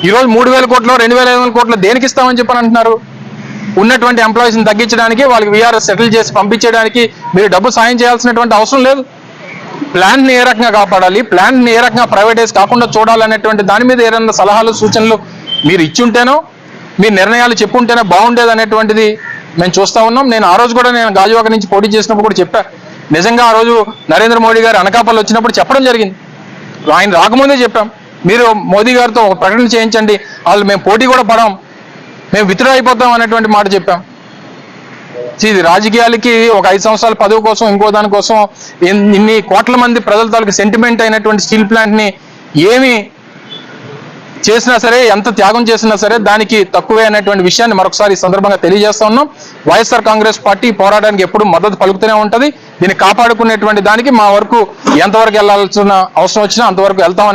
ఈరోజు 3,000 కోట్లు 2,500 కోట్లు దేనికి ఇస్తామని చెప్పని అంటున్నారు? ఉన్నటువంటి ఎంప్లాయీస్ని తగ్గించడానికి, వాళ్ళకి వీఆర్ఎస్ సెటిల్ చేసి పంపించడానికి మీరు డబ్బు సాయం చేయాల్సినటువంటి అవసరం లేదు. ప్లాంట్ని ఏ రకంగా కాపాడాలి, ప్లాంట్ని ఏ రకంగా ప్రైవేటైజ్ కాకుండా చూడాలనేటువంటి దాని మీద ఏదైనా సలహాలు సూచనలు మీరు ఇచ్చుంటేనో, మీ నిర్ణయాలు చెప్పుంటేనే బాగుండేది అనేటువంటిది మేము చూస్తూ ఉన్నాం. నేను ఆ రోజు కూడా నేను గాజువాక నుంచి పోటీ చేసినప్పుడు కూడా చెప్పా. నిజంగా ఆ రోజు నరేంద్ర మోడీ గారు అనకాపల్లి వచ్చినప్పుడు చెప్పడం జరిగింది. ఆయన రాకముందే చెప్పాం, మీరు మోదీ గారితో ఒక ప్రకటన చేయించండి, వాళ్ళు మేము పోటీ కూడా పడాం, మేము విత్డ్రా అయిపోతాం అనేటువంటి మాట చెప్పాం. ఇది రాజకీయాలకి ఒక 5 సంవత్సరాల పదవి కోసం ఇంకో దానికోసం ఇన్ని కోట్ల మంది ప్రజల తాలూకు సెంటిమెంట్ అయినటువంటి స్టీల్ ప్లాంట్ని ఏమి చేసినా సరే, ఎంత త్యాగం చేసినా సరే దానికి తక్కువే అనేటువంటి విషయాన్ని మరొకసారి ఈ సందర్భంగా తెలియజేస్తా ఉన్నాం. వైఎస్ఆర్ కాంగ్రెస్ పార్టీ పోరాటానికి ఎప్పుడు మద్దతు పలుకుతూనే ఉంటుంది. దీన్ని కాపాడుకునేటువంటి దానికి మా వరకు ఎంతవరకు వెళ్లాల్సిన అవసరం వచ్చినా అంతవరకు వెళ్తామని